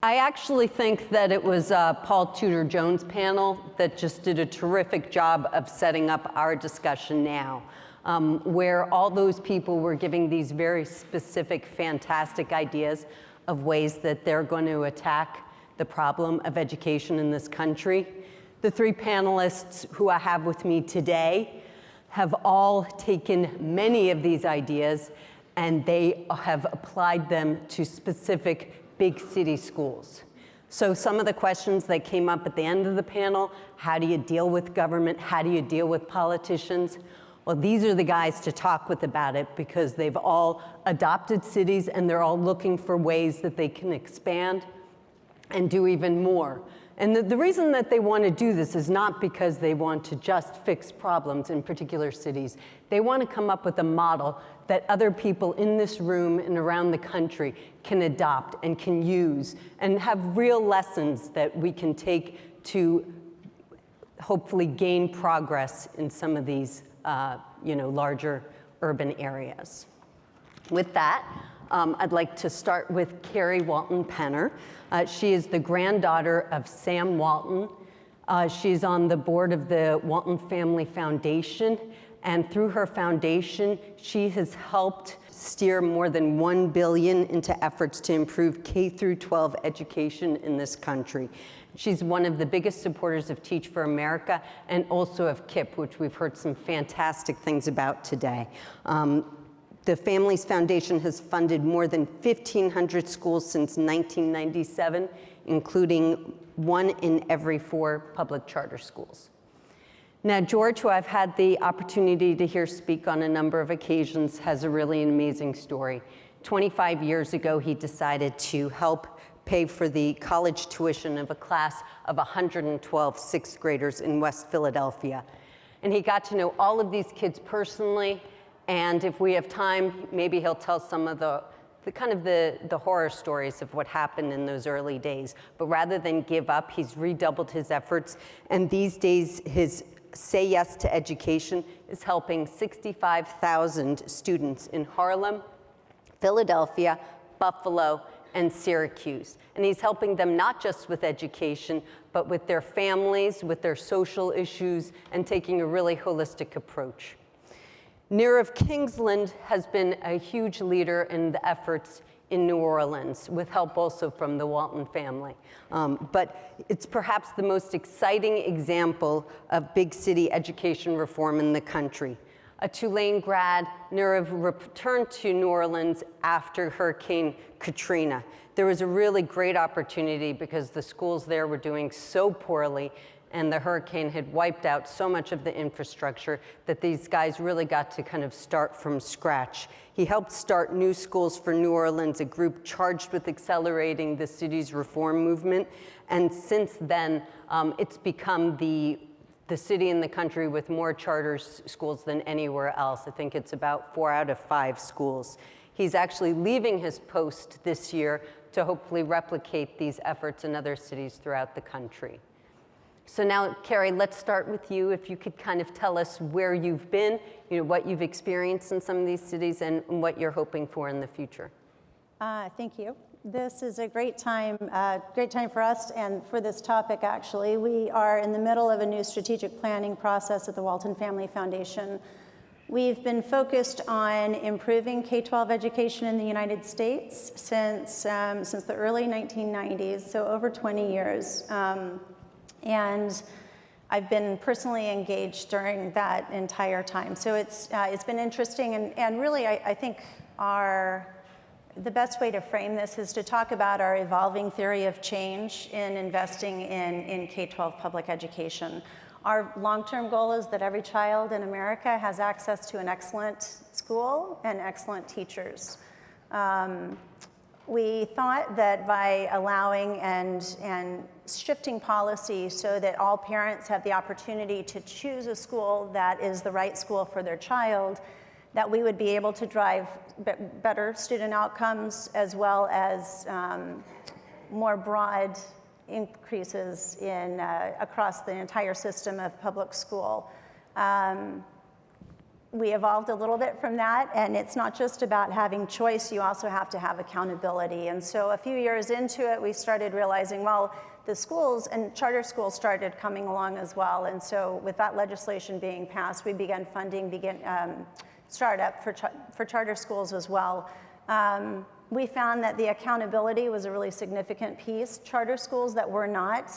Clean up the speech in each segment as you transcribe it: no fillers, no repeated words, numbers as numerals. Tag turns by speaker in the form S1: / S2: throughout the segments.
S1: I actually think that it was Paul Tudor Jones' panel that just did a terrific job of setting up our discussion now, where all those people were giving these very specific, fantastic ideas of ways that they're going to attack the problem of education in this country. The three panelists who I have with me today have all taken many of these ideas and they have applied them to specific big city schools. So some of the questions that came up at the end of the panel, how do you deal with government? How do you deal with politicians? Well, these are the guys to talk with about it because they've all adopted cities and they're all looking for ways that they can expand and do even more. And the reason that they want to do this is not because they want to just fix problems in particular cities. They want to come up with a model that other people in this room and around the country can adopt and can use and have real lessons that we can take to hopefully gain progress in some of these larger urban areas. With that, I'd like to start with Carrie Walton Penner. She is the granddaughter of Sam Walton. She's on the board of the Walton Family Foundation, and through her foundation, she has helped steer more than $1 billion into efforts to improve K-12 education in this country. She's one of the biggest supporters of Teach for America and also of KIPP, which we've heard some fantastic things about today. The Families Foundation has funded more than 1,500 schools since 1997, including 1 in every 4 public charter schools. Now, George, who I've had the opportunity to hear speak on a number of occasions, has a really amazing story. 25 years ago, he decided to help pay for the college tuition of a class of 112 sixth graders in West Philadelphia. And he got to know all of these kids personally. And if we have time, maybe he'll tell some of the horror stories of what happened in those early days. But rather than give up, he's redoubled his efforts. And these days, his Say Yes to Education is helping 65,000 students in Harlem, Philadelphia, Buffalo, and Syracuse. And he's helping them not just with education, but with their families, with their social issues, and taking a really holistic approach. Nirav Kingsland has been a huge leader in the efforts in New Orleans, with help also from the Walton family. But it's perhaps the most exciting example of big city education reform in the country. A Tulane grad, Nirav returned to New Orleans after Hurricane Katrina. There was a really great opportunity because the schools there were doing so poorly and the hurricane had wiped out so much of the infrastructure that these guys really got to kind of start from scratch. He helped start New Schools for New Orleans, a group charged with accelerating the city's reform movement. And since then, it's become the city in the country with more charter schools than anywhere else. I think it's about 4 out of 5 schools. He's actually leaving his post this year to hopefully replicate these efforts in other cities throughout the country. So now, Carrie, let's start with you. If you could kind of tell us where you've been, what you've experienced in some of these cities and what you're hoping for in the future.
S2: Thank you. This is a great time for us and for this topic, actually. We are in the middle of a new strategic planning process at the Walton Family Foundation. We've been focused on improving K-12 education in the United States since the early 1990s, so over 20 years. And I've been personally engaged during that entire time. So it's been interesting, and really I think the best way to frame this is to talk about our evolving theory of change in investing in K-12 public education. Our long-term goal is that every child in America has access to an excellent school and excellent teachers. We thought that by allowing and shifting policy so that all parents have the opportunity to choose a school that is the right school for their child, that we would be able to drive better student outcomes as well as more broad increases across the entire system of public school. we evolved a little bit from that, and it's not just about having choice, you also have to have accountability. And so a few years into it, we started realizing, well, the schools and charter schools started coming along as well. And so with that legislation being passed, we began funding startup for charter schools as well. We found that the accountability was a really significant piece. Charter schools that were not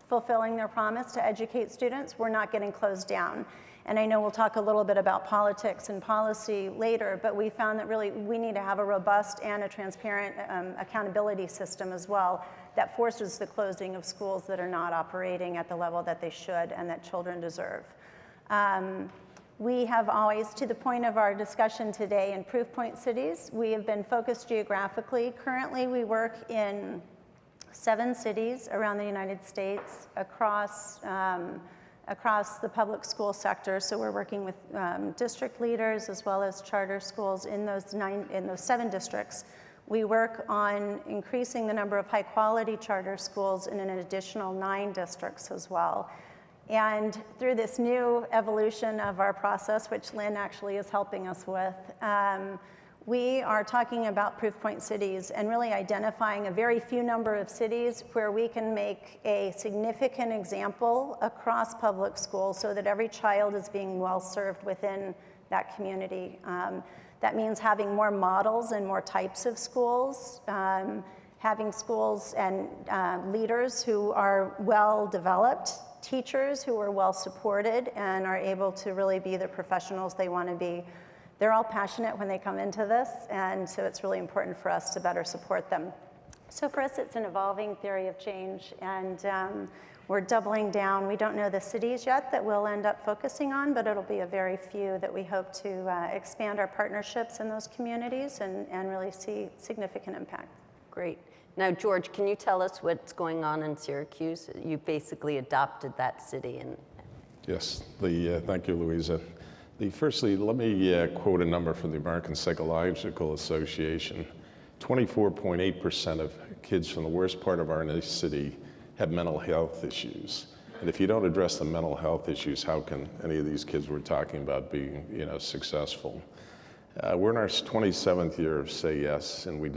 S2: fulfilling their promise to educate students were not getting closed down. And I know we'll talk a little bit about politics and policy later, but we found that really we need to have a robust and a transparent accountability system as well that forces the closing of schools that are not operating at the level that they should and that children deserve. We have always, to the point of our discussion today in proof point cities, we have been focused geographically. Currently, we work in 7 cities around the United States across the public school sector. So we're working with district leaders as well as charter schools in those 7 districts. We work on increasing the number of high quality charter schools in an additional 9 districts as well. And through this new evolution of our process, which Lynn actually is helping us with, we are talking about proof point cities and really identifying a very few number of cities where we can make a significant example across public schools so that every child is being well served within that community. That means having more models and more types of schools, having schools and leaders who are well developed, teachers who are well supported and are able to really be the professionals they want to be. They're all passionate when they come into this, and so it's really important for us to better support them. So for us, it's an evolving theory of change, and we're doubling down. We don't know the cities yet that we'll end up focusing on, but it'll be a very few that we hope to expand our partnerships in those communities and really see significant impact.
S1: Great. Now, George, can you tell us what's going on in Syracuse? You basically adopted that city.
S3: Yes, thank you, Louisa. Firstly, let me quote a number from the American Psychological Association. 24.8% of kids from the worst part of our inner city have mental health issues. And if you don't address the mental health issues, how can any of these kids we're talking about be, successful? We're in our 27th year of Say Yes, and we've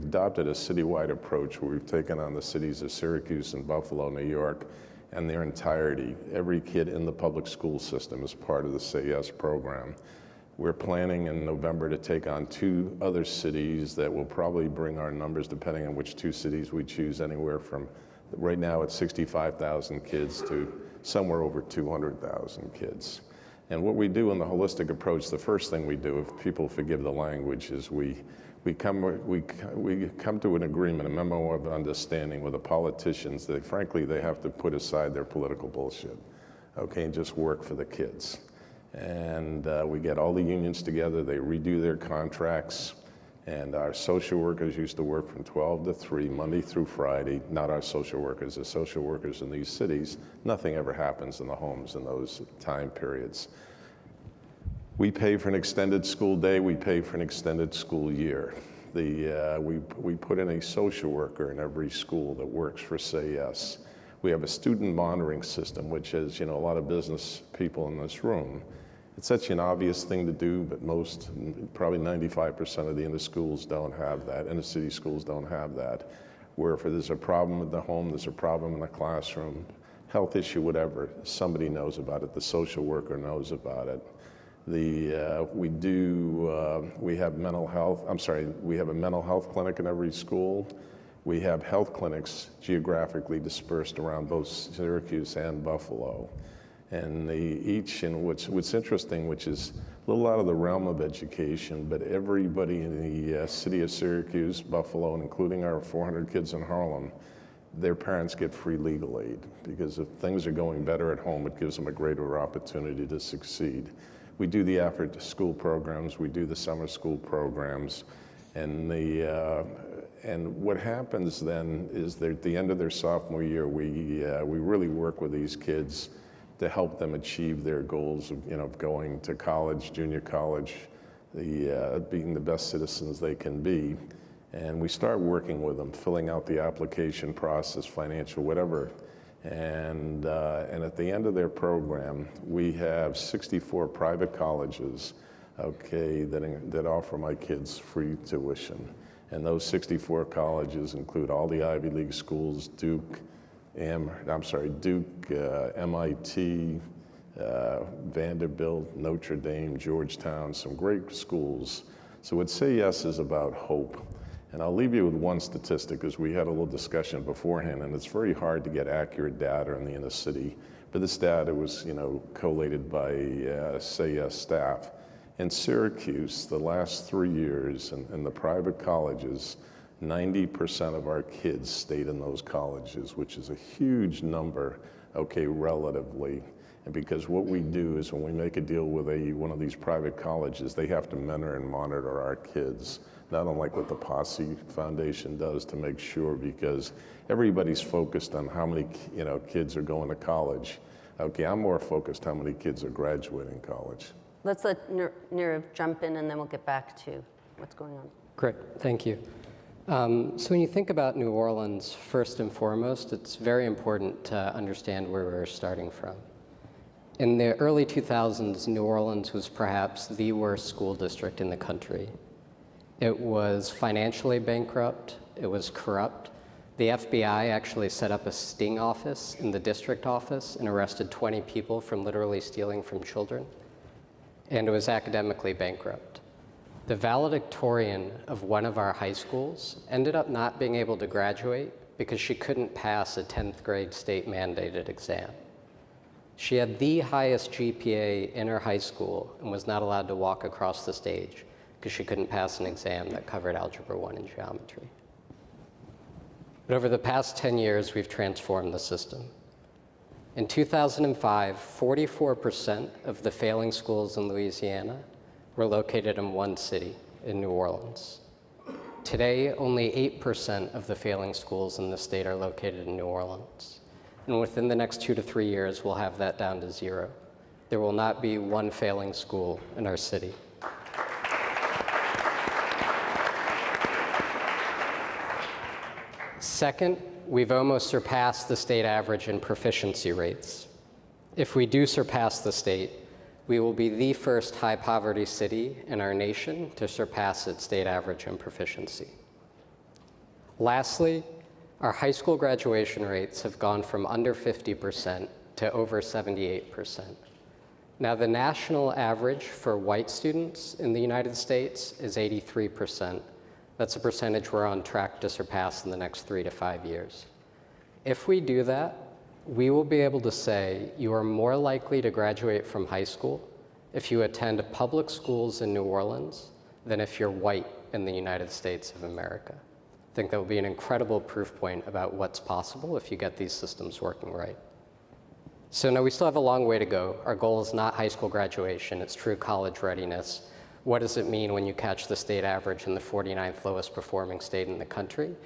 S3: adopted a citywide approach where we've taken on the cities of Syracuse and Buffalo, New York, and their entirety. Every kid in the public school system is part of the Say Yes program. We're planning in November to take on 2 other cities that will probably bring our numbers, depending on which 2 cities we choose, anywhere from, right now it's 65,000 kids to somewhere over 200,000 kids. And what we do in the holistic approach, the first thing we do, if people forgive the language, is we come to an agreement, a memo of understanding with the politicians that frankly they have to put aside their political bullshit, okay, and just work for the kids. And we get all the unions together, they redo their contracts, and our social workers used to work from 12 to 3, Monday through Friday. Not our social workers, the social workers in these cities. Nothing ever happens in the homes in those time periods. We pay for an extended school day, we pay for an extended school year. We put in a social worker in every school that works for Say Yes. We have a student monitoring system, which is, a lot of business people in this room. It's such an obvious thing to do, but most, probably 95% of the inner schools don't have that. Inner city schools don't have that. Where if there's a problem in the home, there's a problem in the classroom, health issue, whatever, somebody knows about it. The social worker knows about it. We have mental health, we have a mental health clinic in every school. We have health clinics geographically dispersed around both Syracuse and Buffalo. And what's interesting, which is a little out of the realm of education, but everybody in the city of Syracuse, Buffalo, and including our 400 kids in Harlem, their parents get free legal aid, because if things are going better at home, it gives them a greater opportunity to succeed. We do the after-school programs, we do the summer school programs, and what happens then is that at the end of their sophomore year, we really work with these kids to help them achieve their goals of, going to college, junior college, being the best citizens they can be. And we start working with them, filling out the application process, financial, whatever. And at the end of their program, we have 64 private colleges, okay, that offer my kids free tuition. And those 64 colleges include all the Ivy League schools, Duke, MIT, Vanderbilt, Notre Dame, Georgetown, some great schools. So what Say Yes is about hope. And I'll leave you with one statistic, because we had a little discussion beforehand, and it's very hard to get accurate data in the inner city. But this data was, collated by Say Yes staff. In Syracuse, the last 3 years in the private colleges, 90% of our kids stayed in those colleges, which is a huge number, okay, relatively. And because what we do is when we make a deal with one of these private colleges, they have to mentor and monitor our kids, not unlike what the Posse Foundation does to make sure, because everybody's focused on how many kids are going to college. Okay, I'm more focused how many kids are graduating college.
S1: Let's let Nirav jump in, and then we'll get back to what's going on.
S4: Great, thank you. So when you think about New Orleans, first and foremost, it's very important to understand where we're starting from. In the early 2000s, New Orleans was perhaps the worst school district in the country. It was financially bankrupt, it was corrupt. The FBI actually set up a sting office in the district office and arrested 20 people from literally stealing from children. And it was academically bankrupt. The valedictorian of one of our high schools ended up not being able to graduate because she couldn't pass a 10th grade state mandated exam. She had the highest GPA in her high school and was not allowed to walk across the stage because she couldn't pass an exam that covered Algebra 1 and geometry. But over the past 10 years, we've transformed the system. In 2005, 44% of the failing schools in Louisiana were located in one city, in New Orleans. Today, only 8% of the failing schools in the state are located in New Orleans. And within the next 2 to 3 years, we'll have that down to 0. There will not be one failing school in our city. Second, we've almost surpassed the state average in proficiency rates. If we do surpass the state, we will be the first high poverty city in our nation to surpass its state average in proficiency. Lastly, our high school graduation rates have gone from under 50% to over 78%. Now, the national average for white students in the United States is 83%. That's a percentage we're on track to surpass in the next 3 to 5 years. If we do that, we will be able to say you are more likely to graduate from high school if you attend public schools in New Orleans than if you're white in the United States of America. I think that will be an incredible proof point about what's possible if you get these systems working right. So now we still have a long way to go. Our goal is not high school graduation, it's true college readiness. What does it mean when you catch the state average in the 49th lowest performing state in the country?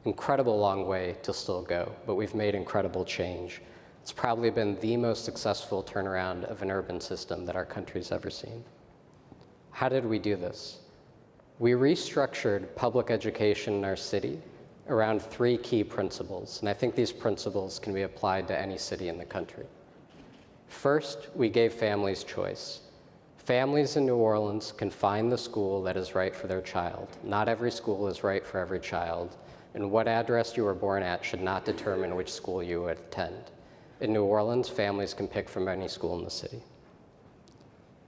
S4: Incredible long way to still go, but we've made incredible change. It's probably been the most successful turnaround of an urban system that our country's ever seen. How did we do this? We restructured public education in our city around 3 key principles, and I think these principles can be applied to any city in the country. First, we gave families choice. Families in New Orleans can find the school that is right for their child. Not every school is right for every child, and what address you were born at should not determine which school you would attend. In New Orleans, families can pick from any school in the city.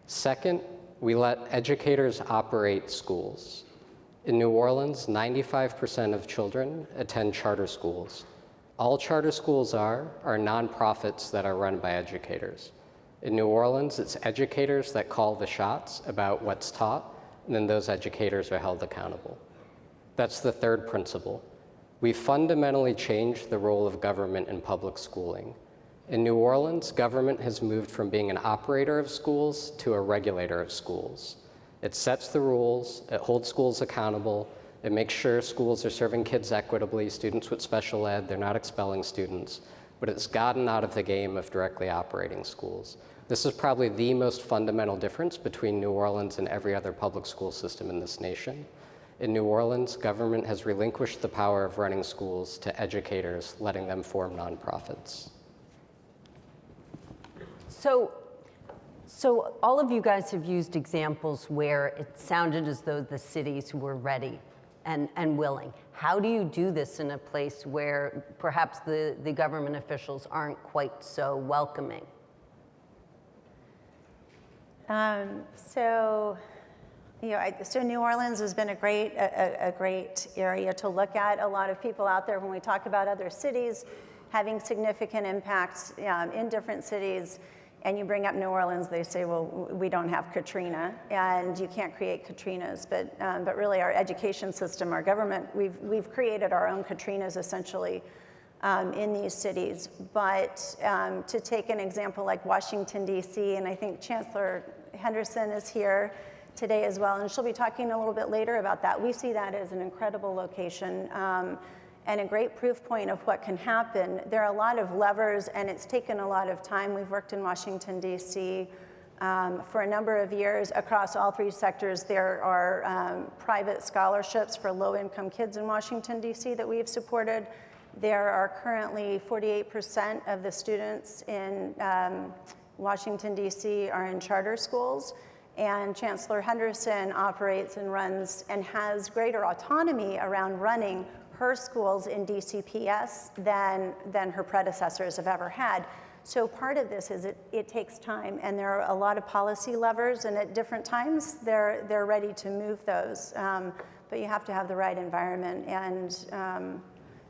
S4: Second, we let educators operate schools. In New Orleans, 95% of children attend charter schools. All charter schools are nonprofits that are run by educators. In New Orleans, it's educators that call the shots about what's taught, and then those educators are held accountable. That's the third principle. We fundamentally changed the role of government in public schooling. In New Orleans, government has moved from being an operator of schools to a regulator of schools. It sets the rules, it holds schools accountable, it makes sure schools are serving kids equitably, students with special ed, they're not expelling students, but it's gotten out of the game of directly operating schools. This is probably the most fundamental difference between New Orleans and every other public school system in this nation. In New Orleans, government has relinquished the power of running schools to educators, letting them form nonprofits.
S1: So all of you guys have used examples where it sounded as though the cities were ready and willing. How do you do this in a place where perhaps the government officials aren't quite so welcoming?
S2: So New Orleans has been a great area to look at. A lot of people out there, when we talk about other cities having significant impacts in different cities, and you bring up New Orleans, they say, well, we don't have Katrina, and you can't create Katrinas. But really, our education system, our government, we've created our own Katrinas essentially in these cities. But to take an example like Washington, D.C., and I think Chancellor Henderson is here today as well, and she'll be talking a little bit later about that. We see that as an incredible location and a great proof point of what can happen. There are a lot of levers, and it's taken a lot of time. We've worked in Washington, D.C. For a number of years across all three sectors. There are private scholarships for low-income kids in Washington, D.C. that we've supported. There are currently 48% of the students in Washington, D.C. are in charter schools. And Chancellor Henderson operates and runs and has greater autonomy around running her schools in DCPS than her predecessors have ever had. So part of this is it takes time, and there are a lot of policy levers, and at different times they're ready to move those. But you have to have the right environment, and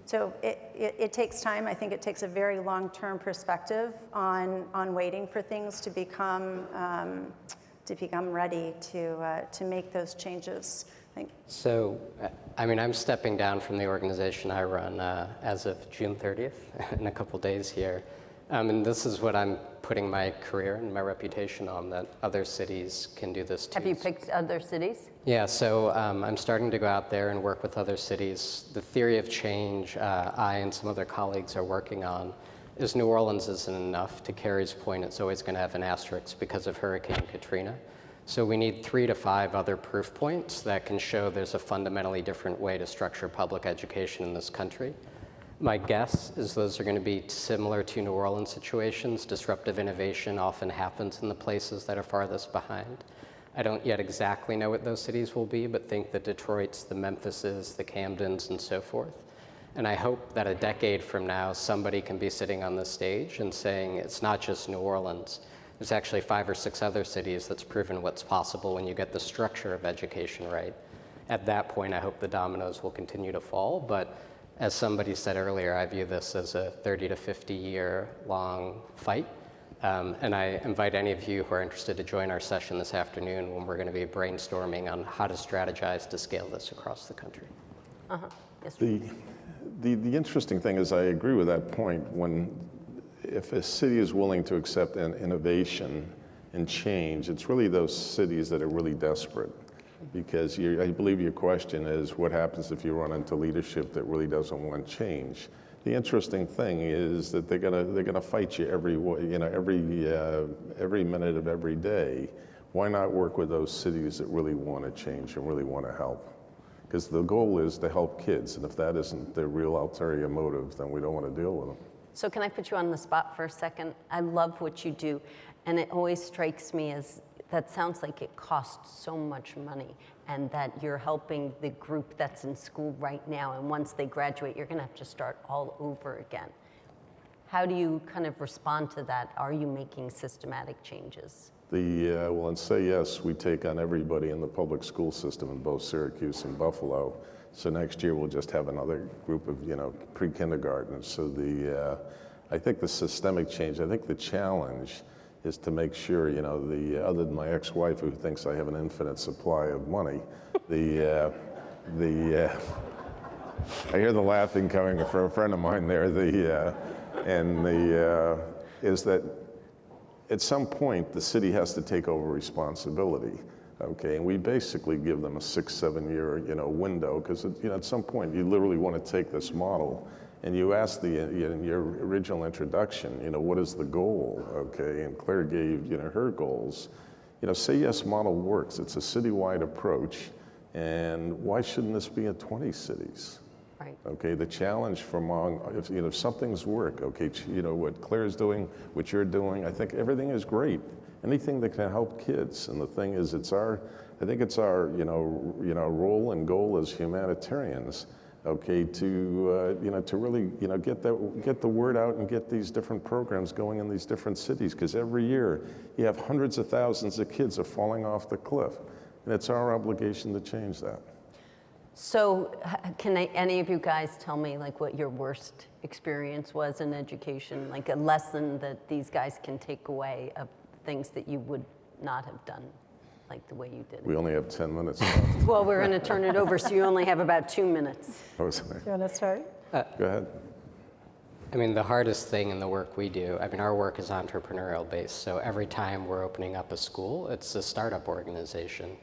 S2: so it takes time. I think it takes a very long-term perspective on waiting for things to become ready to make those changes.
S4: So, I mean, I'm stepping down from the organization I run as of June 30th, in a couple days here. And this is what I'm putting my career and my reputation on, that other cities can do this too.
S1: Have you picked other cities?
S4: Yeah, so I'm starting to go out there and work with other cities. The theory of change I and some other colleagues are working on is New Orleans isn't enough. To Carrie's point, it's always going to have an asterisk because of Hurricane Katrina. So we need 3 to 5 other proof points that can show there's a fundamentally different way to structure public education in this country. My guess is those are going to be similar to New Orleans situations. Disruptive innovation often happens in the places that are farthest behind. I don't yet exactly know what those cities will be, but think the Detroits, the Memphises, the Camdens, and so forth. And I hope that a decade from now, somebody can be sitting on this stage and saying, it's not just New Orleans. There's actually 5 or 6 other cities that's proven what's possible when you get the structure of education right. At that point, I hope the dominoes will continue to fall. But as somebody said earlier, I view this as a 30 to 50 year long fight. And I invite any of you who are interested to join our session this afternoon when we're going to be brainstorming on how to strategize to scale this across the country.
S1: Yes.
S3: The interesting thing is I agree with that point. If a city is willing to accept an innovation and change, it's really those cities that are really desperate. Because I believe your question is, what happens if you run into leadership that really doesn't want change? The interesting thing is that they're gonna fight you every minute of every day. Why not work with those cities that really want to change and really want to help? Because the goal is to help kids, and if that isn't their real ulterior motive, then we don't want to deal with them.
S1: So can I put you on the spot for a second? I love what you do, and it always strikes me as that sounds like it costs so much money, and that you're helping the group that's in school right now, and once they graduate, you're gonna have to start all over again. How do you kind of respond to that? Are you making systematic changes?
S3: Well, in Say Yes, we take on everybody in the public school system in both Syracuse and Buffalo. So next year we'll just have another group of, pre-kindergartners. So I think the systemic change, I think the challenge is to make sure, other than my ex-wife who thinks I have an infinite supply of money, I hear the laughing coming from a friend of mine there, is that at some point the city has to take over responsibility. Okay, and we basically give them a 6-7 year, window, because at some point you literally want to take this model, and you ask in your original introduction, what is the goal? Okay, and Claire gave, her goals. Say Yes model works. It's a citywide approach And why shouldn't this be in 20 cities?
S1: Right.
S3: Okay, the challenge if something's work, okay, what Claire's doing, what you're doing, I think everything is great. Anything that can help kids. And the thing is, I think it's our, role and goal as humanitarians, okay, to really, get the word out and get these different programs going in these different cities, because every year you have hundreds of thousands of kids are falling off the cliff, and it's our obligation to change that.
S1: So can any of you guys tell me like what your worst experience was in education, like a lesson that these guys can take away of things that you would not have done like the way you did it?
S3: We only have 10 minutes left.
S1: Well, we're going to turn it over, so you only have about 2 minutes.
S2: Do you want to start?
S3: Go ahead.
S4: I mean, the hardest thing in the work we do, our work is entrepreneurial based, so every time we're opening up a school, it's a startup organization.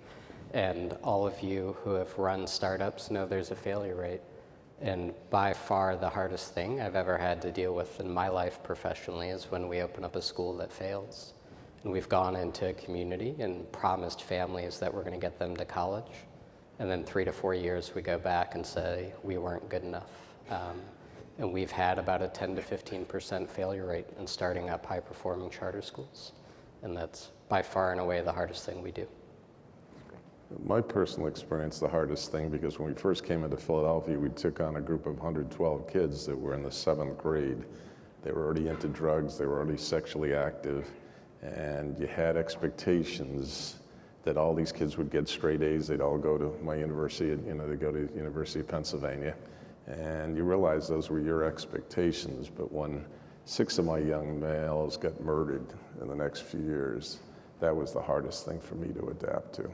S4: And all of you who have run startups know there's a failure rate. And by far the hardest thing I've ever had to deal with in my life professionally is when we open up a school that fails. And we've gone into a community and promised families that we're going to get them to college. And then 3 to 4 years we go back and say we weren't good enough. And we've had about a 10 to 15% failure rate in starting up high-performing charter schools. And that's by far and away the hardest thing we do.
S3: My personal experience, the hardest thing, because when we first came into Philadelphia, we took on a group of 112 kids that were in the 7th grade. They were already into drugs, they were already sexually active, and you had expectations that all these kids would get straight A's, they'd all go to my university, they'd go to the University of Pennsylvania, and you realize those were your expectations, but when 6 of my young males got murdered in the next few years, that was the hardest thing for me to adapt to.